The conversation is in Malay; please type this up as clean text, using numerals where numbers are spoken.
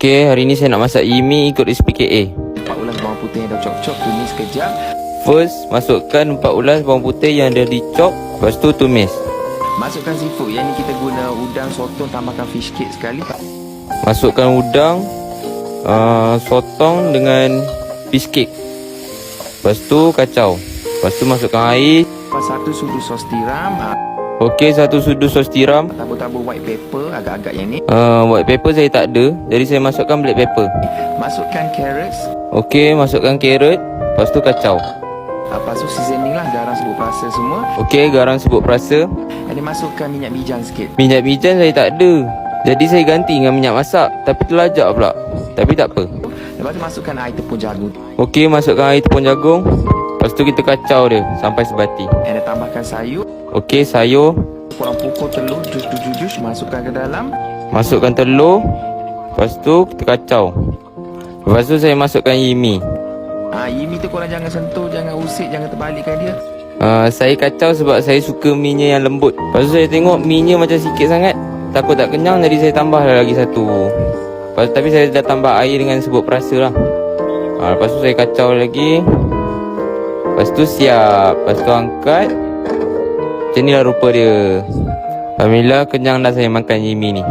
Okey, hari ni saya nak masak yimi ikut resipi KA. 4 ulas bawang putih yang dah chop-chop, tumis sekejap. First, masukkan 4 ulas bawang putih yang dah dicop, lepas tu tumis. Masukkan seafood. Yang ni kita guna udang, sotong, tambahkan fish cake sekali. Masukkan udang, sotong dengan fish cake. Lepas tu kacau. Lepas tu masukkan air. 1 sudu sos tiram. Okey, 1 sudu sos tiram. Tabur-tabur white pepper agak-agak yang ni. White pepper saya tak ada, jadi saya masukkan black pepper. Masukkan carrots. Okey, masukkan carrot. Lepas tu kacau. Lepas tu seasoning lah, garam, serbuk perasa semua. Okey, garam serbuk perasa. Jadi masukkan minyak bijan sikit. Minyak bijan saya tak ada, jadi saya ganti dengan minyak masak. Tapi terlajak pula. Tapi tak apa. Lepas tu masukkan air tepung jagung. Okey, masukkan air tepung jagung. Lepas tu kita kacau dia sampai sebati. Dan tambahkan sayur. Okey, sayur. Korang pukul telur, jus, masukkan ke dalam. Masukkan telur. Lepas tu kita kacau. Lepas tu saya masukkan yimi. Yimi tu korang jangan sentuh, jangan usik, jangan terbalikkan dia. Saya kacau sebab saya suka mi-nya yang lembut. Lepas tu saya tengok mi-nya macam sikit sangat, takut tak kenyang, jadi saya tambah lagi satu. Tapi saya dah tambah air dengan serbuk perasa lah. Lepas tu saya kacau lagi. Lepas tu siap. Lepas tu angkat. Macam ni lah rupa dia. Alhamdulillah kenyang dah saya makan yimi ni.